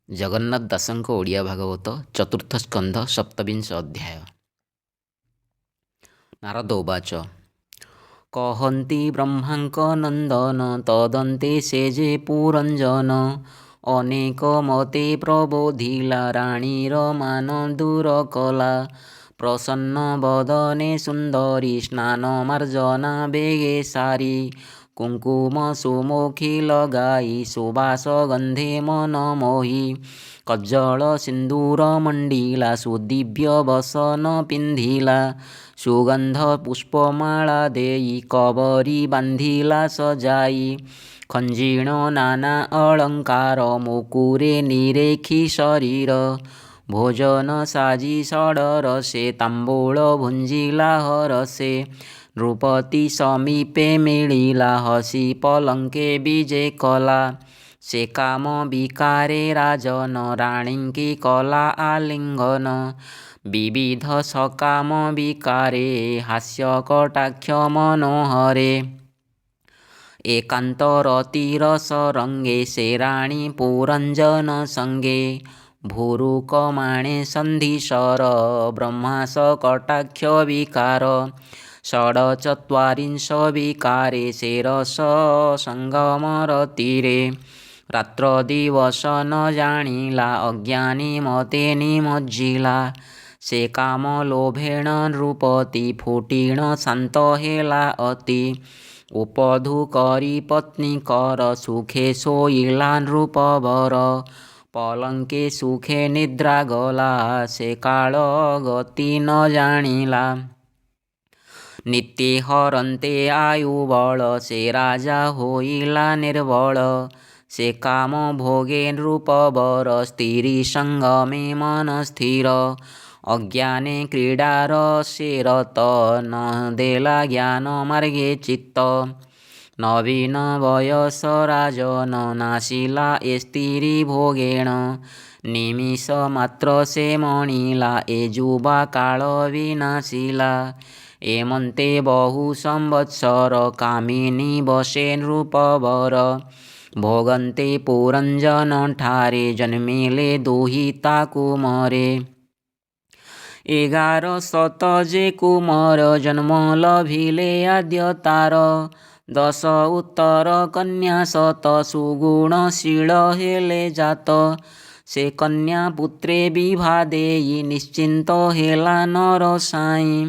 ଜଗନ୍ନାଥ ଦାସଙ୍କ ଓଡ଼ିଆ ଭାଗବତ ଚତୁର୍ଥ ସ୍କନ୍ଧ ସପ୍ତବିଂଶ ଅଧ୍ୟାୟ। ନାରଦ ଉବାଚ କହନ୍ତି ବ୍ରହ୍ମାଙ୍କ ନନ୍ଦନ ତଦନ୍ତେ ସେ ଯେ ପୁରଞ୍ଜନ ଅନେକ ମତେ ପ୍ରବୋଧିଲା ରାଣୀର ମାନ ଦୂର କଲା ପ୍ରସନ୍ନ ବଦନେ ସୁନ୍ଦରୀ ସ୍ନାନ ମାର୍ଜନା ବେଗେ ସାରି କୁଙ୍କୁମ ସୁମୁଖୀ ଲଗାଇ ସୁବାସ ଗନ୍ଧେ ମନ ମୋହି କଜ୍ଜଳ ସିନ୍ଦୂର ମଣ୍ଡିଲା ସୁଦିବ୍ୟ ବସନ ପିନ୍ଧିଲା ସୁଗନ୍ଧ ପୁଷ୍ପମାଳା ଦେଇ କବରୀ ବାନ୍ଧିଲା ସଜାଇ ଖଞ୍ଜିଣ ନାନା ଅଳଙ୍କାର ମୁକୁରେ ନିରେଖି ଶରୀର ଭୋଜନ ସାଜି ଷଡ଼ରସେ ତାମ୍ବୁଳ ଭୁଞ୍ଜିଲା ହରସେ ନୃପତି ସମୀପେ ମିଳିଲା ହସି ପଲଙ୍କେ ବିଜେ କଲା ସେ କାମ ବିକାରେ ରାଜନ ରାଣୀଙ୍କି କଲା ଆଲିଙ୍ଗନ ବିବିଧ ସକାମ ବିକାରେ ହାସ୍ୟ କଟାକ୍ଷ ମନୋହରେ ଏକାନ୍ତ ରତିର ସରଙ୍ଗେ ସେ ରାଣୀ ପୁରଞ୍ଜନ ସଙ୍ଗେ ଭୁରୁକ ମାଣେ ସନ୍ଧିଶର ବ୍ରହ୍ମାସ କଟାକ୍ଷ ବିକାର ଷଡ଼ଚତ୍ୱାରିଂଶ ବିକାରେ ସେ ରସ ସଙ୍ଗମ ରତିରେ ରାତ୍ର ଦିବସ ନ ଜାଣିଲା ଅଜ୍ଞାନୀ ମତେ ନିମଜ୍ଜିଲା ସେ କାମ ଲୋଭେଣ ନୃପତି ଫୁଟିଣ ଶାନ୍ତ ହେଲା ଅତି ଉପଧୁ କରି ପତ୍ନୀକର ସୁଖେ ଶୋଇଲା ନୃପବର ପଲଙ୍କେ ସୁଖେ ନିଦ୍ରା ଗଲା ସେ କାଳ ଗତି ନ ଜାଣିଲା ନିତ୍ୟ ହରନ୍ତେ ଆୟୁ ବଳ ସେ ରାଜା ହୋଇଲା ନିର୍ବଳ ସେ କାମ ଭୋଗେ ନୃପବର ସ୍ତ୍ରୀ ସଙ୍ଗମେ ମନ ସ୍ଥିର ଅଜ୍ଞାନେ କ୍ରୀଡ଼ାର ସେ ରତ ନ ଦେଲା ଜ୍ଞାନ ମାର୍ଗେ ଚିତ୍ତ ନବୀନ ବୟସ ରାଜନ ନାସିଲା ଏ ସ୍ତ୍ରୀ ଭୋଗେଣ ନିମିଷ ମାତ୍ର ସେ ମଣିଲା ଏ ଯୁବା କାଳ ବିନାଶିଲା ଏମନ୍ତେ ବହୁ ସମ୍ବତ୍ସର କାମିନୀ ବସେ ନୃପବର ଭୋଗନ୍ତେ ପୁରଞ୍ଜନ ଠାରେ ଜନ୍ମିଲେ ଦୁହିତା କୁମରେ 11 ଯେ କୁମର ଜନ୍ମ ଲଭିଲେ ଆଦ୍ୟ ତାର 10 ଉତ୍ତର କନ୍ୟା ଶତ ସୁଗୁଣଶୀଳ ହେଲେ ଜାତ ସେ କନ୍ୟା ପୁତ୍ରେ ବିଭା ଦେଇ ନିଶ୍ଚିନ୍ତ ହେଲା ନର ସାଇଁ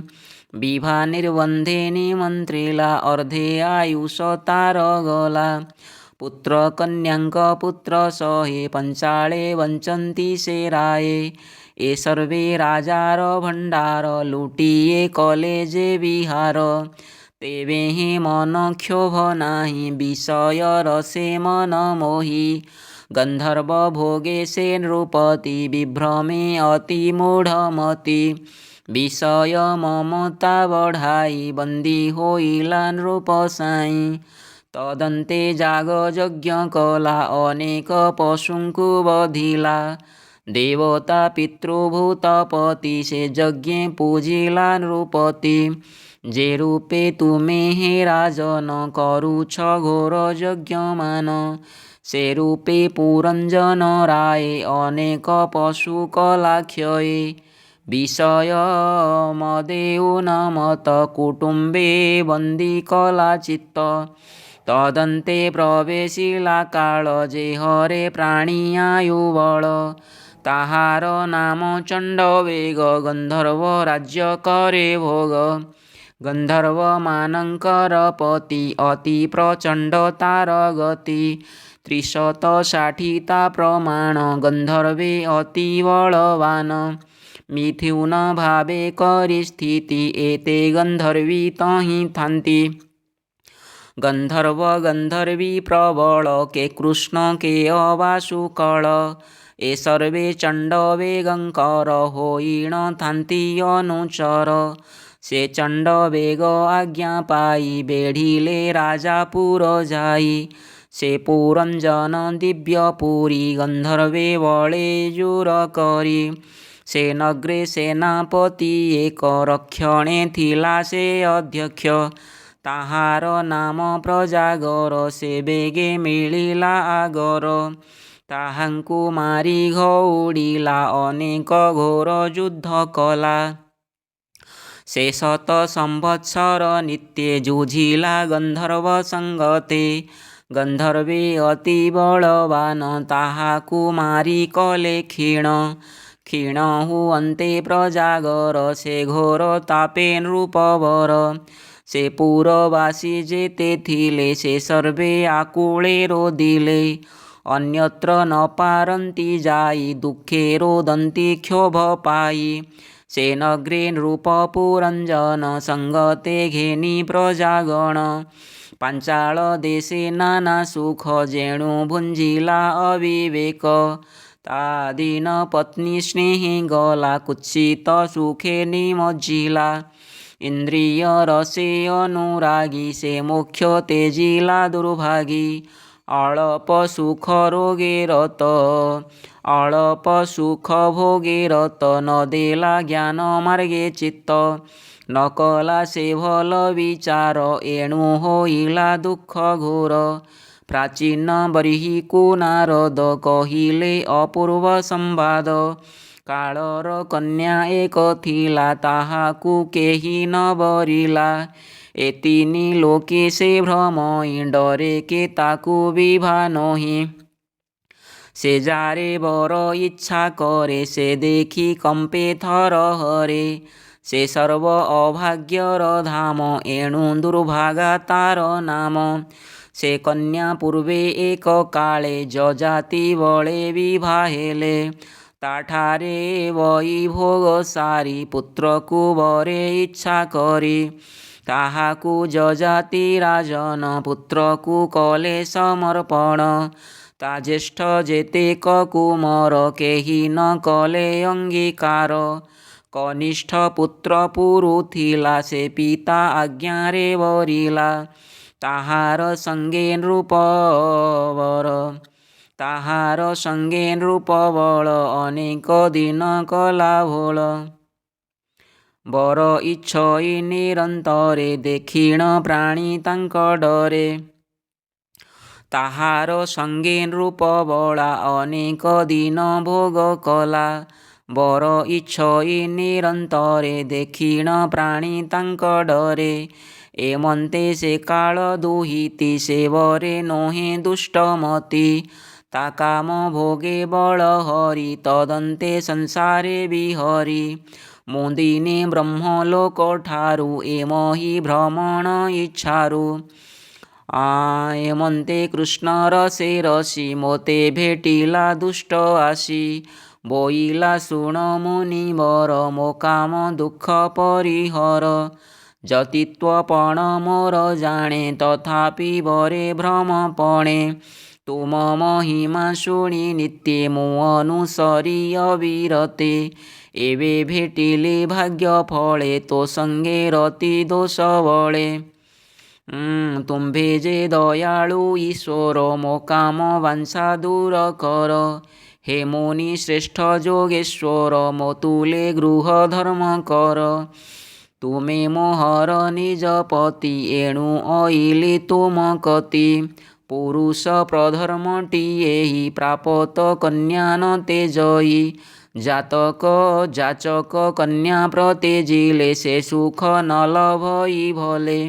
ବିଭା ନିର୍ବନ୍ଧେ ନିମନ୍ତ୍ରିଲା ଅର୍ଦ୍ଧେ ଆୟୁଷ ତାର ଗଲା ପୁତ୍ର କନ୍ୟାଙ୍କ ପୁତ୍ର ଶହେ ପଞ୍ଚାଳେ ବଞ୍ଚନ୍ତି ସେ ରାଏ ଏ ସର୍ବେ ରାଜାର ଭଣ୍ଡାର ଲୁଟିଏ କଲେ ଯେ ବିହାର ତେବେ ହିଁ ମନ କ୍ଷୋଭ ନାହିଁ ବିଷୟର ସେ ମନ ମୋହି ଗନ୍ଧର୍ବ ଭୋଗେ ସେ ନୃପତି ବିଭ୍ରମେ ଅତି ମୂଢ଼ମତି ବିଷୟ ମମତା ବଢ଼ାଇ ବନ୍ଦୀ ହୋଇଲା ନୃପ ସାଇଁ ତଦନ୍ତେ ଯାଗ ଯଜ୍ଞ କଲା ଅନେକ ପଶୁଙ୍କୁ ବଧିଲା ଦେବତା ପିତୃଭୂତପତି ସେ ଯଜ୍ଞେ ପୂଜିଲା ନୃପତି ଯେ ରୂପେ ତୁମେ ହେ ରାଜନ କରୁଛ ଘୋର ଯଜ୍ଞମାନ ସେ ରୂପେ ପୁରଞ୍ଜନ ରାଏ ଅନେକ ପଶୁ କଲା କ୍ଷୟେ ବିଷୟ ମଦେଉ ନ ମତ କୁଟୁମ୍ବେ ବନ୍ଦୀ କଲା ଚିତ୍ତ ତଦନ୍ତେ ପ୍ରବେଶିଲା କାଳ ଯେ ହରେ ପ୍ରାଣୀ ଆୟୁ ବଳ ତାହାର ନାମ ଚଣ୍ଡବେଗ ଗନ୍ଧର୍ବ ରାଜ୍ୟ କରେ ଭୋଗ ଗନ୍ଧର୍ବମାନଙ୍କର ପତି ଅତି ପ୍ରଚଣ୍ଡ ତାର ଗତି 360 ତା ପ୍ରମାଣ ଗନ୍ଧର୍ବେ ଅତି ବଳବାନ ମିଥୁନ ଭାବେ କରି ସ୍ଥିତି ଏତେ ଗନ୍ଧର୍ବୀ ତହିଁ ଥାନ୍ତି ଗନ୍ଧର୍ବ ଗନ୍ଧର୍ବୀ ପ୍ରବଳ କେ କୃଷ୍ଣ କେ ଅବାସୁକଳ ଏ ସର୍ବେ ଚଣ୍ଡବେଗଙ୍କର ହୋଇଣ ଥାନ୍ତି ଅନୁଚର ସେ ଚଣ୍ଡବେଗ ଆଜ୍ଞା ପାଇ ବେଢ଼ିଲେ ରାଜାପୁର ଯାଇ ସେ ପୁରଞ୍ଜନ ଦିବ୍ୟ ପୁରୀ ଗନ୍ଧର୍ବେ ବଳେ ଜୁର କରି ସେ ନଗ୍ରେ ସେନାପତି ଏକ ରକ୍ଷଣେ ଥିଲା ସେ ଅଧ୍ୟକ୍ଷ ତାହାର ନାମ ପ୍ରଜାଗର ସେ ବେଗେ ମିଳିଲା ଆଗର ତାହାଙ୍କୁ ମାରି ଘଉଡ଼ିଲା ଅନେକ ଘୋର ଯୁଦ୍ଧ କଲା। ସେ 7 ସମ୍ବତ୍ସର ନିତ୍ୟେ ଯୁଝିଲା ଗନ୍ଧର୍ବ ସଙ୍ଗତେ। ଗନ୍ଧର୍ବେ ଅତି ବଳବାନ ତାହାକୁ ମାରି କଲେ କ୍ଷୀଣ। କ୍ଷୀଣ ହୁଅନ୍ତେ ପ୍ରଜାଗର ସେ ଘୋର ତାପେ ନୃପବର। ସେ ପୁରବାସୀ ଯେତେ ଥିଲେ ସେ ସର୍ବେ ଆକୁଳେ ରୋଦିଲେ। ଅନ୍ୟତ୍ର ନ ପାରନ୍ତି ଯାଇ ଦୁଃଖେ ରୋଦନ୍ତି କ୍ଷୋଭ ପାଇ। ସେ ନଗ୍ରେ ନୃପ ପୁରଞ୍ଜନ ସଙ୍ଗତେ ଘେନି ପ୍ରଜାଗଣ। ପାଞ୍ଚାଳ ଦେଶେ ନାନା ସୁଖ ଯେଣୁ ଭୁଞ୍ଜିଲା ଅବିବେକ। ତା ଦିନ ପତ୍ନୀ ସ୍ନେହେ ଗଲା କୁତ୍ସିତ ସୁଖେ ନିମଜ୍ଜିଲା। ଇନ୍ଦ୍ରିୟ ରସେ ଅନୁରାଗୀ ସେ ମୋକ୍ଷ ତେଜିଲା ଦୁର୍ଭାଗୀ। ଅଳପ ସୁଖ ରୋଗେ ରତ ଅଳପ ସୁଖ ଭୋଗେ ରତ ନ ଦେଲା ଜ୍ଞାନ ମାର୍ଗେ ଚିତ୍ତ। ନ କଲା ସେ ଭଲ ବିଚାର ଏଣୁ ହୋଇଲା ଦୁଃଖ ଘୋର। ପ୍ରାଚୀନ ବର୍ହିକୁ ନାରଦ କହିଲେ ଅପୂର୍ବ ସମ୍ବାଦ। କାଳର କନ୍ୟା ଏକ ଥିଲା ତାହାକୁ କେହି ନ ବରିଲା। ଏ ତିନି ଲୋକେ ସେ ଭ୍ରମଇ ଡରେ କେ ତାକୁ ବିଭା ନୋହି। ସେ ଯାରେ ବର ଇଚ୍ଛା କରେ ସେ ଦେଖି କମ୍ପେ ଥରହରେ। ସେ ସର୍ବ ଅଭାଗ୍ୟର ଧାମ ଏଣୁ ଦୁର୍ଭାଗା ତାର ନାମ। ସେ କନ୍ୟା ପୂର୍ବେ ଏକ କାଳେ ଯଯାତି ବଳେ ବିଭା ହେଲେ। ତାଠାରେ ବୈଭୋଗ ସାରି ପୁତ୍ରକୁ ବରେ ଇଚ୍ଛା କରି। ତାହାକୁ ଯଯାତି ରାଜନ ପୁତ୍ରକୁ କଲେ ସମର୍ପଣ। ତା ଜ୍ୟେଷ୍ଠ ଯେତେକ କୁମର କେହି ନ କଲେ ଅଙ୍ଗୀକାର। କନିଷ୍ଠ ପୁତ୍ର ପୁରୁଥିଲା ସେ ପିତା ଆଜ୍ଞାରେ ବରିଲା। ତାହାର ସଙ୍ଗେ ନୃପବର ତାହାର ସଙ୍ଗେ ନୃପବଳ ଅନେକ ଦିନ କଲା ଭୋଳ। ବର ଇଚ୍ଛଇ ନିରନ୍ତରେ ଦେଖିଣ ପ୍ରାଣୀ ତାଙ୍କ ଡରେ। ତାହାର ସଙ୍ଗେ ନୃପବଳା ଅନେକ ଦିନ ଭୋଗ କଲା। ବର ଇଚ୍ଛଇ ନିରନ୍ତରେ ଦେଖିଣ ପ୍ରାଣୀ ତାଙ୍କ ଡରେ। ଏମନ୍ତେ ସେ କାଳ ଦୁହିତି ସେ ବରେ ନୋହେ ଦୁଷ୍ଟମତି। ତା କାମ ଭୋଗେ ବଳ ହରି ତଦନ୍ତେ ସଂସାରେ ବିହରି। ମୁଁ ଦିନେ ବ୍ରହ୍ମଲୋକଠାରୁ ଏମହି ଭ୍ରମଣ ଇଚ୍ଛାରୁ। ଏମନ୍ତେ କୃଷ୍ଣର ସେ ରସି ମୋତେ ଭେଟିଲା ଦୁଷ୍ଟ ଆସି। ବୋଇଲା ଶୁଣ ମୁନିବର ମୋ କାମ ଦୁଃଖ ପରିହର। ଯତିତ୍ୱ ପଣ ମୋର ଜାଣେ ତଥାପି ବରେ ଭ୍ରମ ପଣେ। ତୁମ ମହିମା ଶୁଣି ନିତ୍ୟେ ମୁଁ ଅନୁସରି ଅବିରତେ। ଏବେ ଭେଟିଲେ ଭାଗ୍ୟ ଫଳେ ତୋ ସଙ୍ଗେ ରତି ଦୋଷ ବଳେ। ତୁମ୍ଭେ ଯେ ଦୟାଳୁ ଈଶ୍ୱର ମୋ କାମ ବାଞ୍ଛା ଦୂର କର। ହେ ମୁନି ଶ୍ରେଷ୍ଠ ଯୋଗେଶ୍ୱର ମୋ ତୁଲେ ଗୃହ ଧର୍ମ କର। ତୁମେ ମୋହର ନିଜ ପତି ଏଣୁ ଅଇଲି ତୁମ କତି। ପୁରୁଷ ପ୍ରଧର୍ମଟି ଏହି ପ୍ରାପତ କନ୍ୟା ନ ତେଜଇ। ଜାତକ ଯାଚକ କନ୍ୟା ପ୍ରତେଜିଲେ ସେ ସୁଖ ନ ଲଭଇ ଭଲେ।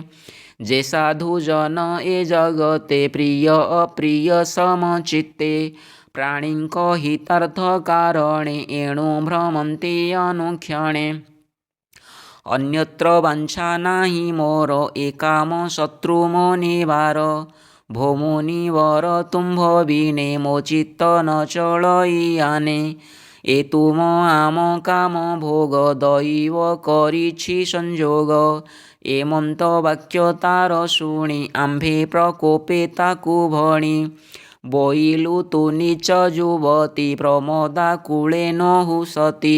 ଯେ ସାଧୁ ଜନ ଏ ଜଗତେ ପ୍ରିୟ ଅପ୍ରିୟ ସମଚିତ୍ତେ। ପ୍ରାଣୀଙ୍କ ହିତାର୍ଥ କାରଣେ ଏଣୁ ଭ୍ରମନ୍ତି ଅନୁକ୍ଷଣେ। ଅନ୍ୟତ୍ର ବାଞ୍ଛା ନାହିଁ ମୋର ଏ କାମ ଶତ୍ରୁ ମୋ ନିବାର। ଭୋ ମୁନିବର ତୁମ୍ଭ ବିନେ ମୋ ଚିତ୍ତ ନ ଚଳଇ ଆନେ। ଏ ତୁମ ଆମ କାମ ଭୋଗ ଦଇବ କରିଛି ସଂଯୋଗ। ଏମନ୍ତ ବାକ୍ୟ ତାର ଶୁଣି ଆମ୍ଭେ ପ୍ରକୋପେ ତାକୁ ଭଣି। ବୋଇଲୁ ତୁ ନୀଚ ଯୁବତୀ ପ୍ରମୋଦା କୂଳେ ନୋହୁ ସତୀ।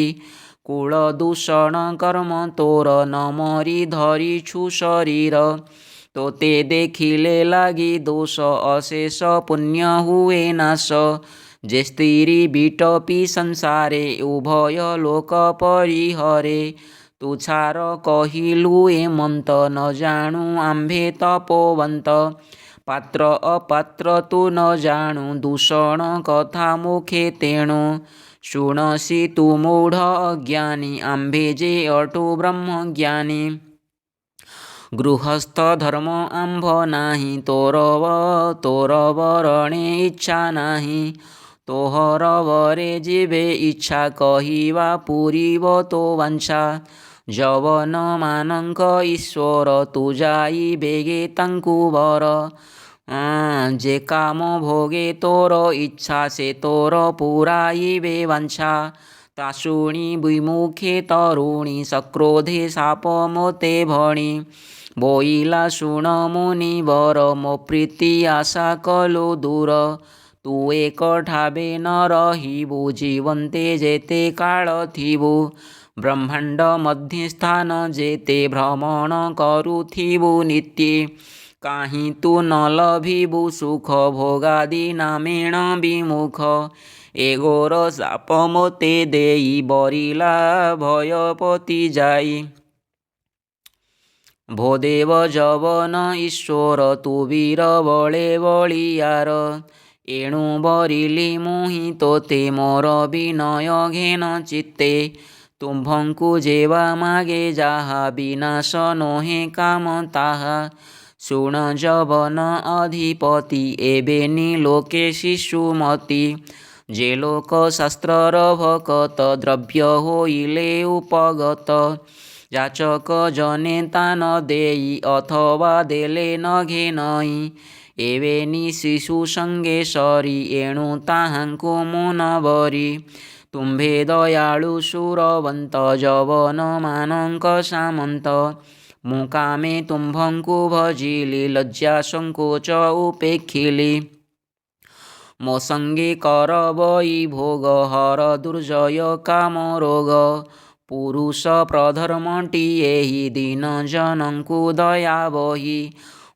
କୁଳ ଦୂଷଣ କର୍ମ ତୋର ନ ମରି ଧରିଛୁ ଶରୀର। ତୋତେ ଦେଖିଲେ ଲାଗି ଦୋଷ ଅଶେଷ ପୁଣ୍ୟ ହୁଏ ନାଶ। ଯେ ସ୍ତ୍ରୀ ବିଟପି ସଂସାରେ ଉଭୟ ଲୋକ ପରିହରେ। ତୁଚ୍ଛାର କହିଲୁ ଏମନ୍ତ ନ ଜାଣୁ ଆମ୍ଭେ ତପୋବନ୍ତ। ପାତ୍ର ଅପାତ୍ର ତୁ ନ ଜାଣୁ ଦୂଷଣ କଥା ମୁଖେ ତେଣୁ ଶୁଣସି ତୁ ମୂଢ଼ ଅଜ୍ଞାନୀ ଆମ୍ଭେ ଯେ ଅଟୁ ବ୍ରହ୍ମଜ୍ଞାନୀ। ଗୃହସ୍ଥ ଧର୍ମ ଆମ୍ଭ ନାହିଁ ତୋର ବରଣେ ଇଚ୍ଛା ନାହିଁ। ତୋହର ବରେ ଯେବେ ଇଚ୍ଛା କହିବା ପୂରିବ ତୋ ବାଞ୍ଛା। ଯବନମାନଙ୍କ ଈଶ୍ୱର ତୁ ଯାଇ ବେଗେ ତାଙ୍କୁ ବର। ଯେ କାମ ଭୋଗେ ତୋର ଇଚ୍ଛା ସେ ତୋର ପୁରାଇବେ ବାଞ୍ଛା। ତା ଶୁଣି ବିମୁଖେ ତରୁଣୀ ସକ୍ରୋଧେ ସାପ ମୋତେ ଭଣି। ବୋଇଲା ଶୁଣ ମୁନିବର ମୋ ପ୍ରୀତି ଆଶା କଲୁ ଦୂର। ତୁ ଏକଠାବେ ନ ରହିବୁ ଜୀବନ୍ତେ ଯେତେ କାଳ ଥିବୁ। ବ୍ରହ୍ମାଣ୍ଡ ମଧ୍ୟସ୍ଥାନ ଯେତେ ଭ୍ରମଣ କରୁଥିବୁ ନିତ୍ୟେ। କାହିଁ ତୁ ନ ଲଭିବୁ ସୁଖ ଭୋଗାଦି ନାମେଣ ବିମୁଖ। ଏ ଘୋର ଶାପ ମୋତେ ଦେଇ ବରିଲା ଭୟପତି ଯାଇ। ଭୋ ଦେବ ଯବନ ଈଶ୍ୱର ତୁ ବୀର ବଳେ ବଳିୟାର। ଏଣୁ ବରିଲି ମୁହିଁ ତୋତେ ମୋର ବିନୟ ଘେନ ଚିତ୍ତେ। ତୁମ୍ଭଙ୍କୁ ଯେବା ମାଗେ ଯାହା ବିନାଶ ନୋହେ କାମ ତାହା। ଶୁଣ ଯବନ ଅଧିପତି ଏବେନି ଲୋକେ ଶିଶୁମତି। ଯେ ଲୋକ ଶାସ୍ତ୍ରର ଭକତ ଦ୍ରବ୍ୟ ହୋଇଲେ ଉପଗତ। ଯାଚକ ଜନେ ତା ନ ଦେଇ ଅଥବା ଦେଲେ ନ ଘେନଇ। ଏବେନି ଶିଶୁ ସଙ୍ଗେ ସରି ଏଣୁ ତାହାଙ୍କୁ ମୁଁ ନ ବରି। ତୁମ୍ଭେ ଦୟାଳୁ ସୁରବନ୍ତ ଯବନମାନଙ୍କ ସାମନ୍ତ। ମୁଁ କାମେ ତୁମ୍ଭଙ୍କୁ ଭଜିଲି ଲଜ୍ଜା ସଙ୍କୋଚ ଉପେକ୍ଷିଲି। ମୋ ସଙ୍ଗେ କର ବଇ ଭୋଗ ହର ଦୁର୍ଜୟ କାମ ରୋଗ। ପୁରୁଷ ପ୍ରଧର୍ମଟି ଏହି ଦିନ ଜନଙ୍କୁ ଦୟା ବହି।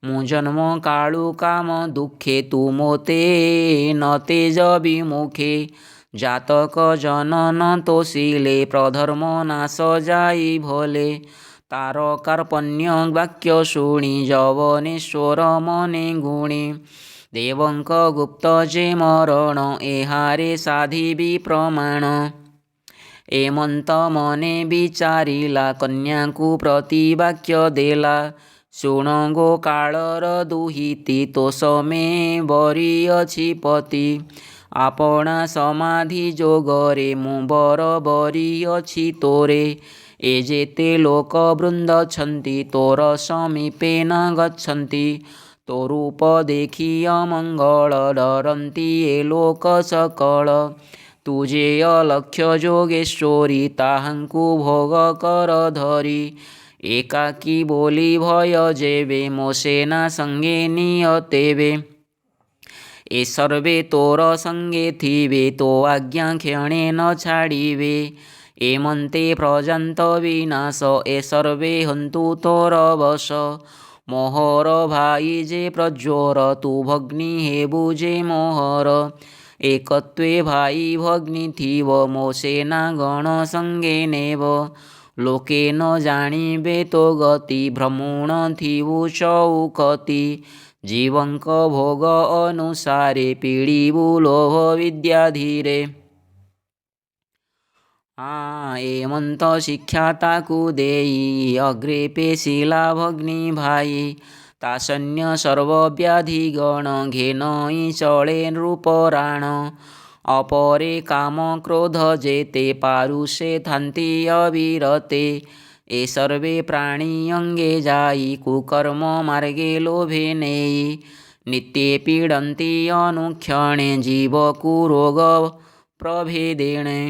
ମୁଁ ଜନ୍ମ କାଳୁ କାମ ଦୁଃଖେ ତୁ ମୋତେ ନ ତେଜ ବିମୁଖେ। ଜାତକ ଜନନ ତୋଷିଲେ ପ୍ରଧର୍ମ ନାଶ ଯାଇ ଭୋଲେ। ତାର କାର୍ପଣ୍ୟ ବାକ୍ୟ ଶୁଣି ଯବନେଶ୍ୱର ମନେ ଗୁଣି। ଦେବଙ୍କ ଗୁପ୍ତ ଯେ ମରଣ ଏହାରେ ସାଧିବି ପ୍ରମାଣ। ଏମନ୍ତ ମନେ ବିଚାରିଲା କନ୍ୟାକୁ ପ୍ରତିବାକ୍ୟ ଦେଲା। ଶୁଣ ଗୋ କାଳର ଦୁହିତି ତୋଷମେ ବରିଅଛି ପତି। ଆପଣା ସମାଧି ଯୋଗରେ ମୁଁ ବର ବରିଅଛି ତୋରେ। ଏ ଯେତେ ଲୋକ ବୃନ୍ଦଛନ୍ତି ତୋର ସମୀପେ ନ ଗଚ୍ଛନ୍ତି। ତୋ ରୂପ ଦେଖି ଅମଙ୍ଗଳ ଡରନ୍ତି ଏ ଲୋକ ସକଳ। ତୁ ଯେ ଅଲକ୍ଷ୍ୟ ଯୋଗେଶ୍ୱରୀ ତାହାଙ୍କୁ ଭୋଗ କର ଧରି। ଏକାକୀ ବୋଲି ଭୟ ଯେବେ ମୋ ସେନା ସଙ୍ଗେ ନିଅ ତେବେ। ଏ ସର୍ବେ ତୋର ସଙ୍ଗେ ଥିବେ ତୋ ଆଜ୍ଞା କ୍ଷଣେ ନ ଛାଡ଼ିବେ। ଏମନ୍ତେ ପ୍ରଜାନ୍ତ ବିନାଶ ଏ ସର୍ବେ ହନ୍ତୁ ତୋର ବଶ। ମୋହର ଭାଇ ଯେ ପ୍ରଜ୍ୱର ତୁ ଭଗ୍ନୀ ହେବୁ ଯେ ମୋହର। ଏକତ୍ୱେ ଭାଇ ଭଗ୍ନୀ ଥିବ ମୋ ସେନା ଗଣ ସଙ୍ଗେ ନେବ। ଲୋକେ ନ ଜାଣିବେ ତୋ ଗତି ଭ୍ରମୁଣ ଥିବୁ ଚଉକତି। ଜୀବଙ୍କ ଭୋଗ ଅନୁସାରେ ପୀଡ଼ିବୁ ଲୋଭ ବିଦ୍ୟା ଧୀରେ। ଏମନ୍ତ ଶିକ୍ଷା ତାକୁ ଦେଇ ଅଗ୍ରେ ପେଶିଲା ଭଗ୍ନୀ ଭାଇ। ତା ସୈନ୍ୟ ସର୍ବବ୍ୟାଧି ଗଣ ଘେନଇ ଚଳେ ନୃପରାଣ। ଅପରେ କାମ କ୍ରୋଧ ଯେତେ ପାରୁଷେ ଥାନ୍ତି ଅବିରତେ। ଏ ସର୍ବେ ପ୍ରାଣୀ ଅଙ୍ଗେ ଯାଇ କୁକର୍ମ ମାର୍ଗେ ଲୋଭେ ନେଇ। ନିତ୍ୟେ ପୀଡ଼ନ୍ତି ଅନୁକ୍ଷଣେ ଜୀବକୁ ରୋଗ ପ୍ରଭେଦେଣେ।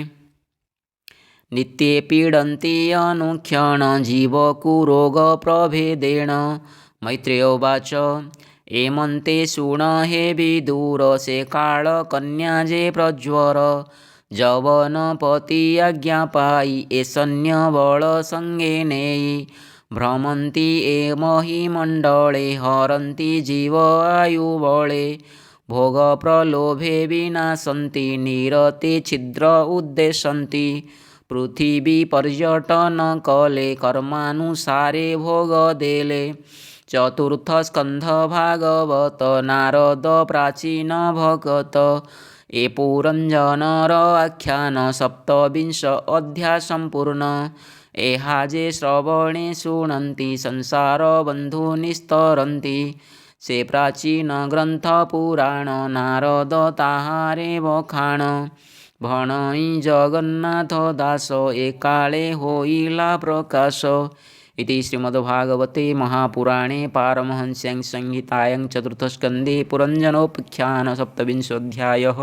ନିତ୍ୟେ ପୀଡ଼ନ୍ତି ଅନୁକ୍ଷଣ ଜୀବକୁ ରୋଗ ପ୍ରଭେଦେଣ। ମୈତ୍ରେୟ ଉବାଚ ଏମନ୍ତେ ଶୁଣ ହେ ବିଦୁର ସେ କାଳ କନ୍ୟା ଯେ ପ୍ରଜ୍ୱର। ଯବନପତି ଆଜ୍ଞା ପାଇ ଏ ସୈନ୍ୟ ବଳ ସଙ୍ଗେ ନେଇ। ଭ୍ରମନ୍ତି ଏ ମହିମଣ୍ଡଳେ ହରନ୍ତି ଜୀବ ଆୟୁ ବଳେ। ଭୋଗ ପ୍ରଲୋଭେ ବିନାଶନ୍ତି ନିରତେ ଛିଦ୍ର ଉଦ୍ଦେଶନ୍ତି। ପୃଥିବୀ ପର୍ଯ୍ୟଟନ କଲେ କର୍ମାନୁସାରେ ଭୋଗ ଦେଲେ। चतुर्थस्कन्ध भागवत नारद प्राचीन भगत ए पुरञ्जनर आख्यान सप्तविंश अध्याय सम्पूर्ण एहा जे श्रवणे ଶୁଣନ୍ତି ସଂସାର ବନ୍ଧୁ ନିସ୍ତରନ୍ତି ସେ ପ୍ରାଚୀନ ଗ୍ରନ୍ଥ ପୁରାଣ ନାରଦ ତାହାରେ ବଖାଣ ଭଣଇ ଜଗନ୍ନାଥ ଦାସ ଏକାଳେ ହୋଇଲା ପ୍ରକାଶ। इति श्रीमद्भागवते महापुराणे पारमहंस्यां संहितायां चतुर्थस्कन्धे पुरञ्जनोपाख्यान सप्तविंशोऽध्यायः।